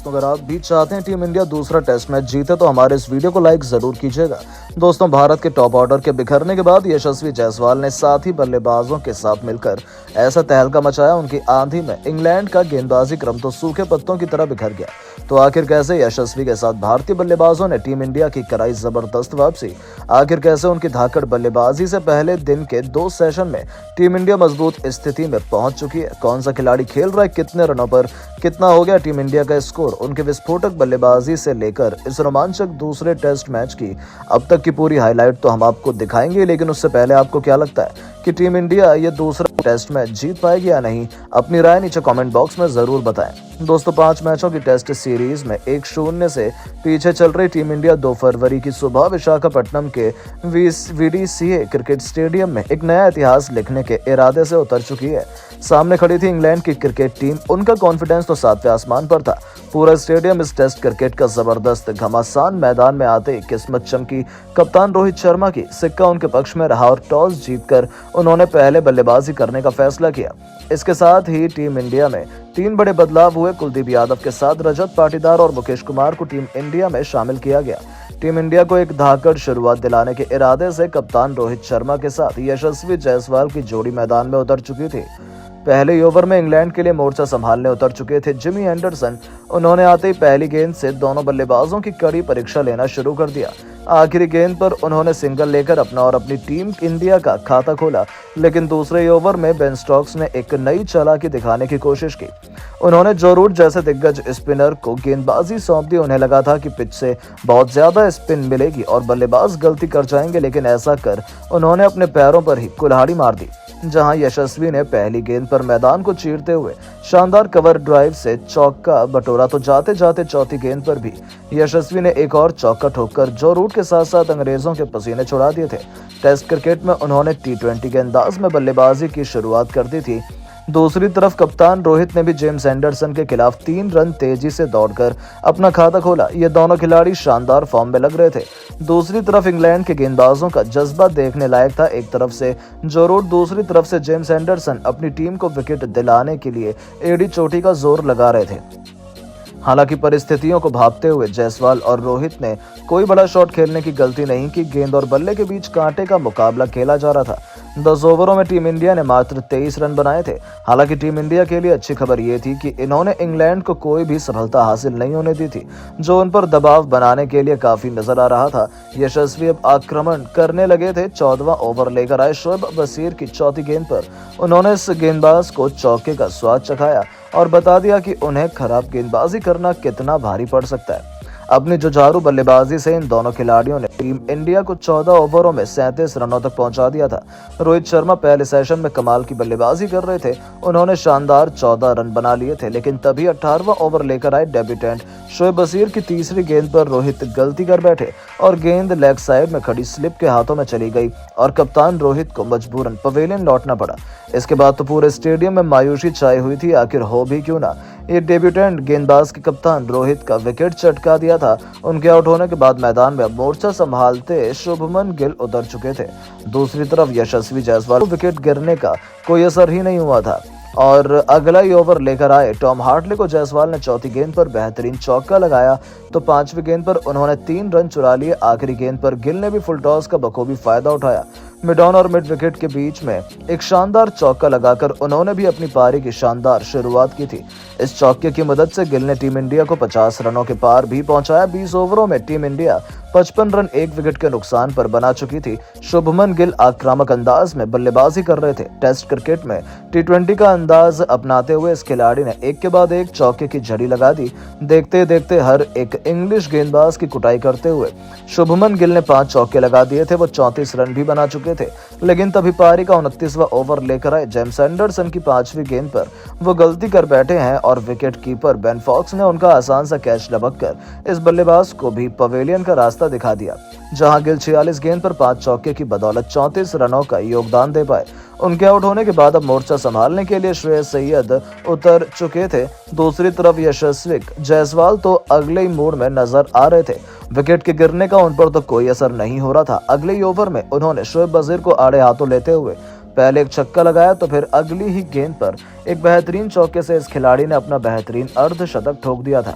दोस्तों, अगर आप भी चाहते हैं टीम इंडिया दूसरा टेस्ट मैच जीते तो हमारे इस वीडियो को लाइक जरूर कीजिएगा। दोस्तों, भारत के टॉप ऑर्डर के बिखरने के बाद यशस्वी जायसवाल ने साथी बल्लेबाजों के साथ मिलकर ऐसा तहलका मचाया, उनकी आंधी में इंग्लैंड का गेंदबाजी क्रम तो सूखे पत्तों की तरह बिखर गया। तो आखिर कैसे यशस्वी के साथ भारतीय बल्लेबाजों ने टीम इंडिया की कराई जबरदस्त वापसी? आखिर कैसे उनकी धाकड़ बल्लेबाजी से पहले दिन के 2 सेशन में टीम इंडिया मजबूत स्थिति में पहुंच चुकी है? कौन सा खिलाड़ी खेल रहा है, कितने रनों पर कितना हो गया टीम इंडिया का स्कोर? उनके विस्फोटक बल्लेबाजी से लेकर इस रोमांचक दूसरे टेस्ट मैच की अब तक की पूरी हाईलाइट तो हम आपको दिखाएंगे, लेकिन उससे पहले आपको क्या लगता है कि टीम इंडिया ये दूसरा टेस्ट मैच जीत पाएगी या नहीं? अपनी राय नीचे कमेंट बॉक्स में जरूर बताएं। दोस्तों, 5 मैचों की टेस्ट सीरीज में 1-0 से पीछे चल रही टीम इंडिया 2 फरवरी की सुबह विशाखापट्टनम के VDCA क्रिकेट स्टेडियम में एक नया इतिहास लिखने के इरादे से उतर चुकी है। सामने खड़ी थी इंग्लैंड की क्रिकेट टीम। उनका कॉन्फिडेंस तो 7वें आसमान पर था। पूरा स्टेडियम इस टेस्ट क्रिकेट का जबरदस्त घमासान मैदान में आते ही किस्मत चमकी कप्तान रोहित शर्मा की। सिक्का उनके पक्ष में रहा और टॉस जीतकर उन्होंने पहले बल्लेबाजी करने का फैसला किया। इसके साथ ही टीम इंडिया में 3 बड़े बदलाव हुए। कुलदीप यादव के साथ रजत पाटीदार और मुकेश कुमार को टीम इंडिया में शामिल किया गया। टीम इंडिया को एक धाकड़ शुरुआत दिलाने के इरादे से कप्तान रोहित शर्मा के साथ यशस्वी जायसवाल की जोड़ी मैदान में उतर चुकी थी। पहले ही ओवर में इंग्लैंड के लिए मोर्चा संभालने उतर चुके थे जिमी एंडरसन। उन्होंने आते ही पहली गेंद से दोनों बल्लेबाजों की कड़ी परीक्षा लेना शुरू कर दिया। आखिरी गेंद पर उन्होंने सिंगल लेकर अपना और अपनी टीम इंडिया का खाता खोला, लेकिन दूसरे ओवर में बेन स्टोक्स ने एक नई चालाकी दिखाने की कोशिश की। उन्होंने जो रूट जैसे दिग्गज स्पिनर को गेंदबाजी सौंप दी। उन्हें लगा था कि पिच से बहुत ज्यादा स्पिन मिलेगी और बल्लेबाज गलती कर जाएंगे, लेकिन ऐसा कर उन्होंने अपने पैरों पर ही कुल्हाड़ी मार दी। जहां यशस्वी ने पहली गेंद पर मैदान को चीरते हुए शानदार कवर ड्राइव से चौका बटोरा, तो जाते जाते चौथी गेंद पर भी यशस्वी ने एक और चौका ठोककर जो रूट के साथ साथ अंग्रेजों के पसीने छुड़ा दिए थे। टेस्ट क्रिकेट में उन्होंने T20 के अंदाज में बल्लेबाजी की शुरुआत कर दी थी। दूसरी तरफ कप्तान रोहित ने भी जेम्स एंडरसन के खिलाफ 3 रन तेजी से दौड़कर अपना खाता खोला। ये दोनों खिलाड़ी शानदार फॉर्म में लग रहे थे। दूसरी तरफ इंग्लैंड के गेंदबाजों का जज्बा देखने लायक था। एक तरफ से जो रूट, दूसरी तरफ से जेम्स एंडरसन अपनी टीम को विकेट दिलाने के लिए एड़ी चोटी का जोर लगा रहे थे। हालांकि परिस्थितियों को भांपते हुए जायसवाल और रोहित ने कोई बड़ा शॉट खेलने की गलती नहीं की। गेंद और बल्ले के बीच कांटे का मुकाबला खेला जा रहा था। 10 ओवरों में टीम इंडिया ने मात्र 23 रन बनाए थे। हालांकि टीम इंडिया के लिए अच्छी खबर ये थी कि इन्होंने इंग्लैंड को कोई भी सफलता हासिल नहीं होने दी थी, जो उन पर दबाव बनाने के लिए काफी नजर आ रहा था। यशस्वी अब आक्रमण करने लगे थे। 14वां ओवर लेकर आए शोएब बशीर की चौथी गेंद पर उन्होंने इस गेंदबाज को चौके का स्वाद चखाया और बता दिया कि उन्हें खराब गेंदबाजी करना कितना भारी पड़ सकता है। अपनी जुझारू बल्लेबाजी से इन दोनों खिलाड़ियों ने टीम इंडिया को 14 ओवरों में 37 रनों तक पहुंचा दिया था। रोहित शर्मा पहले सेशन में कमाल की बल्लेबाजी कर रहे थे। उन्होंने शानदार 14 रन बना लिए थे, लेकिन तभी 18वां ओवर लेकर आए डेब्यूटेंट शोएब बशीर की तीसरी गेंद पर रोहित गलती कर बैठे और गेंद लेग साइड में खड़ी स्लिप के हाथों में चली गई और कप्तान रोहित को मजबूरन पवेलियन लौटना पड़ा। इसके बाद तो पूरे स्टेडियम में मायूसी छाई हुई थी। आखिर हो भी क्यों ना, ये डेब्यूटेंट गेंदबाज के कप्तान रोहित का विकेट चटका दिया था। उनके आउट होने के बाद मैदान में मोर्चा संभालते शुभमन गिल उतर चुके थे। दूसरी तरफ यशस्वी जायसवाल को विकेट गिरने का कोई असर ही नहीं हुआ था और अगला ही ओवर लेकर आए टॉम हार्टले को जायसवाल ने चौथी गेंद पर बेहतरीन चौका लगाया, तो 5वीं गेंद पर उन्होंने 3 रन चुरा लिए। आखिरी गेंद पर गिल ने भी फुल टॉस का बखूबी फायदा उठाया। मिड ऑन और मिड विकेट के बीच में एक शानदार चौका लगाकर उन्होंने भी अपनी पारी की शानदार शुरुआत की थी। इस चौके की मदद से गिल ने टीम इंडिया को 50 रनों के पार भी पहुंचाया। 20 ओवरों में टीम इंडिया 55 रन 1 विकेट के नुकसान पर बना चुकी थी। शुभमन गिल आक्रामक अंदाज में बल्लेबाजी कर रहे थे। टेस्ट क्रिकेट में T20 का अंदाज अपनाते हुए इस खिलाड़ी ने एक के बाद एक चौके की झड़ी लगा दी। देखते देखते हर एक इंग्लिश गेंदबाज की कुटाई करते हुए शुभमन गिल ने 5 चौके लगा दिए थे। वो 34 रन भी बना चुके थे, लेकिन तभी पारी का 29वां ओवर लेकर आए जेम्स एंडरसन की 5वीं गेंद पर वो गलती कर बैठे हैं और विकेट कीपर बेन फॉक्स ने उनका आसान सा कैच लपक कर इस बल्लेबाज को भी पवेलियन का रास्ता दिखा दिया। जहां गिल 46 गेंद पर 5 चौके की बदौलत 34 रनों का योगदान दे पाए। उनके आउट होने के बाद अब मोर्चा संभालने के लिए श्रेयस अय्यर उतर चुके थे। दूसरी तरफ यशस्वी जायसवाल तो अगले ही मूड में नजर आ रहे थे। विकेट के गिरने का उन पर तो कोई असर नहीं हो रहा था। अगले ही ओवर में उन्होंने शोएब बशीर को आड़े हाथों लेते हुए पहले एक छक्का लगाया, तो फिर अगली ही गेंद पर एक बेहतरीन चौके से इस खिलाड़ी ने अपना बेहतरीन अर्धशतक ठोक दिया था।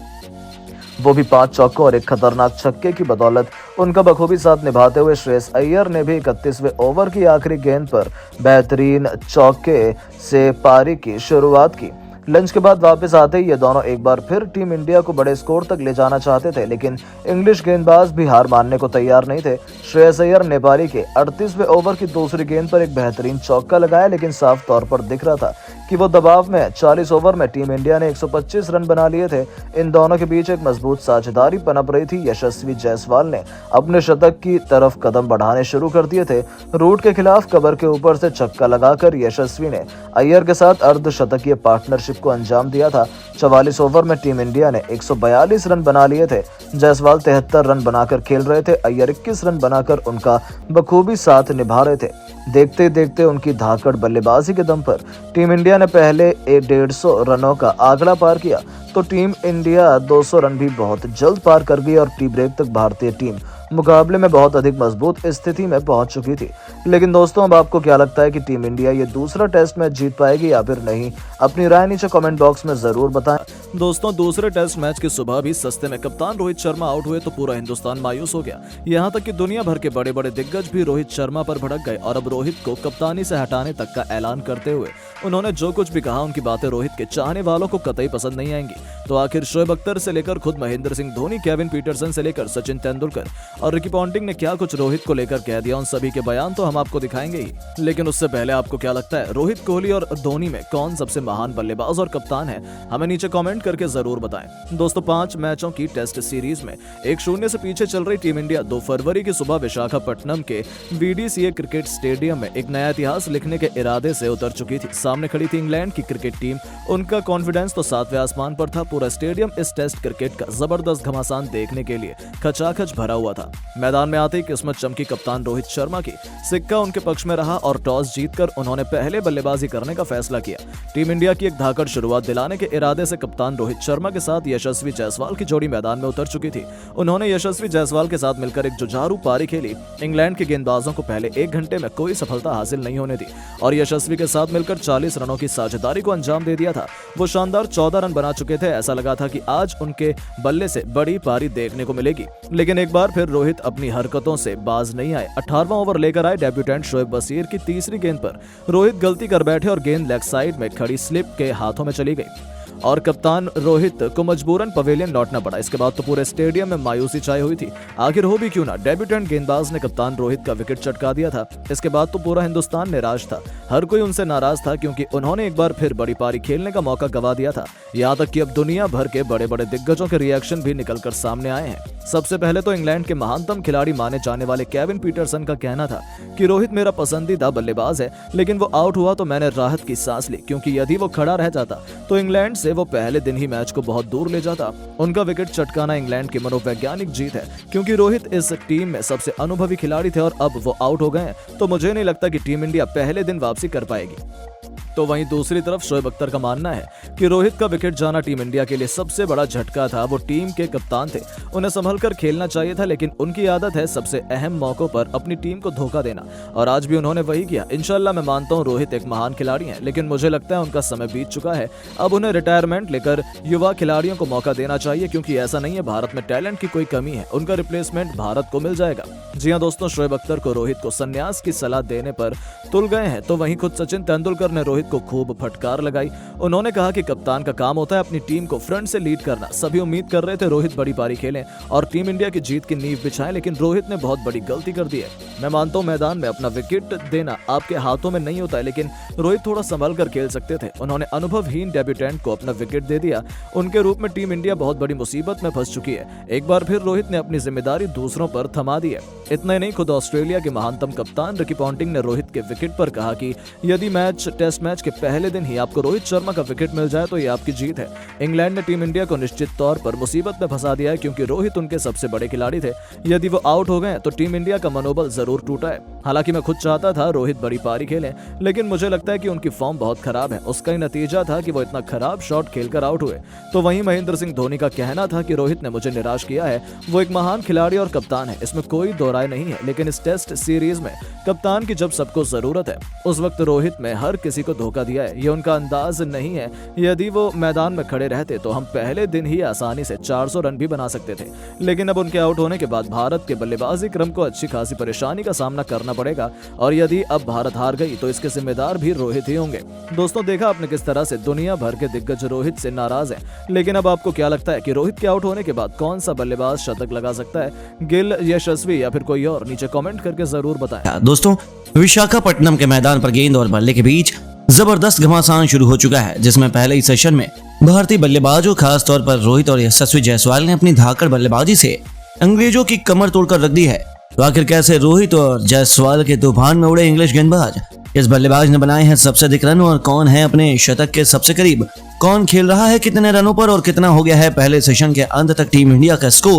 वो भी 5 चौकों और एक खतरनाक छक्के की बदौलत। उनका बखूबी साथ निभाते हुए श्रेयस अय्यर ने भी 31वें ओवर की आखिरी गेंद पर बेहतरीन चौके से पारी की शुरुआत की। लंच के बाद वापस आते ही ये दोनों एक बार फिर टीम इंडिया को बड़े स्कोर तक ले जाना चाहते थे, लेकिन इंग्लिश गेंदबाज भी हार मानने को तैयार नहीं थे। श्रेयस अय्यर ने पारी के 38वें ओवर की दूसरी गेंद पर एक बेहतरीन चौका लगाया, लेकिन साफ तौर पर दिख रहा था कि वो दबाव में 40 ओवर में टीम इंडिया ने 125 रन बना लिए थे। इन दोनों के बीच एक मजबूत साझेदारी पनप रही थी। यशस्वी जायसवाल ने अपने शतक की तरफ कदम बढ़ाने शुरू कर दिए थे। रूट के खिलाफ कवर के ऊपर से छक्का लगाकर यशस्वी ने अय्यर के साथ अर्धशतकीय पार्टनरशिप को अंजाम दिया था। 44 ओवर में टीम इंडिया ने 142 रन बना लिए थे। जायसवाल 73 रन बनाकर खेल रहे थे। अय्यर 21 रन बनाकर उनका बखूबी साथ निभा रहे थे। देखते देखते उनकी धाकड़ बल्लेबाजी के दम पर टीम इंडिया ने पहले 150 रनों का आंकड़ा पार किया, तो टीम इंडिया 200 रन भी बहुत जल्द पार कर गई और टी ब्रेक तक भारतीय टीम मुकाबले में बहुत अधिक मजबूत स्थिति में पहुंच चुकी थी। लेकिन दोस्तों, अब आपको क्या लगता है कि टीम इंडिया ये दूसरा टेस्ट मैच जीत पाएगी या फिर नहीं? अपनी राय नीचे कमेंट बॉक्स में जरूर बताएं। दोस्तों, दूसरे टेस्ट मैच की सुबह भी सस्ते में कप्तान रोहित शर्मा आउट हुए तो पूरा हिंदुस्तान मायूस हो गया। यहाँ तक कि दुनिया भर के बड़े बड़े दिग्गज भी रोहित शर्मा पर भड़क गए और अब रोहित को कप्तानी से हटाने तक का ऐलान करते हुए उन्होंने जो कुछ भी कहा, उनकी बातें रोहित के चाहने वालों को कतई पसंद नहीं आएंगी। तो आखिर शोएब अख्तर से लेकर खुद महेंद्र सिंह धोनी, केविन पीटरसन से लेकर सचिन तेंदुलकर और रिकी पॉन्टिंग ने क्या कुछ रोहित को लेकर कह दिया, उन सभी के बयान तो हम आपको दिखाएंगे ही। लेकिन उससे पहले आपको क्या लगता है, रोहित कोहली और धोनी में कौन सबसे महान बल्लेबाज और कप्तान है? हमें नीचे कमेंट करके जरूर बताएं। दोस्तों, 5 मैचों की टेस्ट सीरीज में 1-0 से पीछे चल रही टीम इंडिया 2 फरवरी की सुबह विशाखापट्टनम के VDCA क्रिकेट स्टेडियम में एक नया इतिहास लिखने के इरादे से उतर चुकी थी। सामने खड़ी थी इंग्लैंड की क्रिकेट टीम। उनका कॉन्फिडेंस तो 7वें आसमान पर था। पूरा स्टेडियम इस टेस्ट क्रिकेट का जबरदस्त घमासान देखने के लिए खचाखच भरा हुआ था। मैदान में आते ही किस्मत चमकी कप्तान रोहित शर्मा की। सिक्का उनके पक्ष में रहा और टॉस जीतकर उन्होंने पहले बल्लेबाजी करने का फैसला किया। टीम इंडिया की एक धाकड़ शुरुआत दिलाने के इरादे से कप्तान रोहित शर्मा के साथ यशस्वी जायसवाल की जोड़ी मैदान में उतर चुकी थी। उन्होंने यशस्वी जायसवाल के साथ मिलकर एक जुझारू पारी खेली। इंग्लैंड के गेंदबाजों को पहले 1 घंटे में कोई सफलता हासिल नहीं होने दी और यशस्वी के साथ मिलकर 40 रनों की साझेदारी को अंजाम दे दिया था। वो शानदार 14 रन बना चुके थे। ऐसा लगा था कि आज उनके बल्ले से बड़ी पारी देखने को मिलेगी। लेकिन एक बार फिर रोहित अपनी हरकतों से बाज नहीं आए। 18वां ओवर लेकर आए डेब्यूटेंट शोएब बशीर की तीसरी गेंद पर रोहित गलती कर बैठे और गेंद लेग साइड में खड़ी स्लिप के हाथों में चली गई और कप्तान रोहित को मजबूरन पवेलियन लौटना पड़ा। इसके बाद तो पूरे स्टेडियम में मायूसी छाई हुई थी। आखिर हो भी क्यों ना, डेब्यूटेंट गेंदबाज ने कप्तान रोहित का विकेट चटका दिया था। इसके बाद तो पूरा हिंदुस्तान निराश था। हर कोई उनसे नाराज था क्योंकि उन्होंने एक बार फिर बड़ी पारी खेलने का मौका गवा दिया था। यहाँ तक कि अब दुनिया भर के बड़े बड़े दिग्गजों के रिएक्शन भी निकलकर सामने आए हैं। सबसे पहले तो इंग्लैंड के महानतम खिलाड़ी माने जाने वाले केविन पीटरसन का कहना था कि रोहित मेरा पसंदीदा बल्लेबाज है, लेकिन वो आउट हुआ तो मैंने राहत की सांस ली, क्योंकि यदि वो खड़ा रह जाता तो इंग्लैंड से वो पहले दिन ही मैच को बहुत दूर ले जाता। उनका विकेट चटकाना इंग्लैंड की मनोवैज्ञानिक जीत है, क्योंकि रोहित इस टीम में सबसे अनुभवी खिलाड़ी थे और अब वो आउट हो गए हैं तो मुझे नहीं लगता कि टीम इंडिया पहले दिन वापसी कर पाएगी। तो वहीं दूसरी तरफ शोएब अख्तर का मानना है कि रोहित का विकेट जाना टीम इंडिया के लिए सबसे बड़ा झटका था। वो टीम के कप्तान थे, उन्हें संभल कर खेलना चाहिए था, लेकिन उनकी आदत है सबसे अहम मौकों पर अपनी टीम को धोखा देना और आज भी उन्होंने वही किया। इंशाल्लाह मैं मानता हूं रोहित एक महान खिलाड़ी हैं, लेकिन मुझे लगता है उनका समय बीत चुका है। अब उन्हें रिटायरमेंट लेकर युवा खिलाड़ियों को मौका देना चाहिए, क्योंकि ऐसा नहीं है भारत में टैलेंट की कोई कमी है। उनका रिप्लेसमेंट भारत को मिल जाएगा। जी हाँ दोस्तों, शोएब अख्तर को रोहित को संन्यास की सलाह देने पर तुल गए हैं, तो वहीं खुद सचिन तेंदुलकर ने रोहित को खूब फटकार लगाई। उन्होंने कहा कि कप्तान का काम होता है अपनी टीम को फ्रंट से लीड करना। सभी उम्मीद कर रहे थे रोहित बड़ी पारी खेलें और टीम इंडिया की जीत की नींव बिछाएं, लेकिन रोहित ने बहुत बड़ी गलती कर दी है। मैं मानता हूं मैदान में अपना विकेट देना आपके हाथों में नहीं होता है, लेकिन रोहित थोड़ा संभल कर खेल सकते थे। उन्होंने अनुभवहीन डेब्यूटेंट को अपना विकेट दे दिया। उनके रूप में टीम इंडिया बहुत बड़ी मुसीबत में फंस चुकी है। एक बार फिर रोहित ने अपनी जिम्मेदारी दूसरों पर थमा दी है। इतना ही नहीं, खुद ऑस्ट्रेलिया के महानतम कप्तान रिकी पॉन्टिंग ने रोहित के विकेट पर कहा कि यदि टेस्ट मैच के पहले दिन ही आपको रोहित शर्मा का विकेट मिल जाए तो ये आपकी जीत है। इंग्लैंड ने टीम इंडिया को निश्चित तौर पर मुसीबत में फंसा दिया है, क्योंकि रोहित उनके सबसे बड़े खिलाड़ी थे। यदि वो आउट हो गए तो टीम इंडिया का मनोबल जरूर टूटा है। हालांकि मैं खुद चाहता था रोहित बड़ी पारी खेलें, लेकिन मुझे लगता है कि उनकी फॉर्म बहुत खराब है। उसका ही नतीजा था कि वो इतना खराब शॉट खेलकर आउट हुए। तो वहीं महेंद्र सिंह धोनी का कहना था कि रोहित ने मुझे निराश किया है, वो एक महान खिलाड़ी और कप्तान है, इसमें कोई दो राय नहीं है, लेकिन इस टेस्ट सीरीज में कप्तान की जब सबको जरूरत है उस वक्त रोहित ने हर किसी को धोखा दिया है, ये उनका अंदाज नहीं है। यदि वो मैदान में खड़े रहते तो हम पहले दिन ही आसानी से 400 रन भी बना सकते थे, लेकिन अब उनके आउट होने के बाद भारत के बल्लेबाजी क्रम को अच्छी खासी परेशानी का सामना करना पड़ेगा और यदि अब भारत हार गई तो इसके जिम्मेदार भी रोहित ही होंगे। दोस्तों, देखा आपने किस तरह से दुनिया भर के दिग्गज रोहित से नाराज हैं, लेकिन अब आपको क्या लगता है कि रोहित के आउट होने के बाद कौन सा बल्लेबाज शतक लगा सकता है? गिल, यशस्वी या फिर कोई और? नीचे कमेंट करके जरूर बताएं। दोस्तों, विशाखापट्टनम के मैदान पर गेंद और बल्ले के बीच जबरदस्त घमासान शुरू हो चुका है, जिसमें पहले ही सेशन में भारतीय बल्लेबाजों खास तौर पर रोहित और यशस्वी जायसवाल ने अपनी धाकड़ बल्लेबाजी से अंग्रेजों की कमर तोड़कर रख दी है। तो आखिर कैसे रोहित और जायसवाल के तूफान में उड़े इंग्लिश गेंदबाज? इस बल्लेबाज ने बनाए हैं सबसे अधिक रन और कौन है अपने शतक के सबसे करीब? कौन खेल रहा है कितने रनों पर और कितना हो गया है पहले सेशन के अंत तक टीम इंडिया का स्कोर?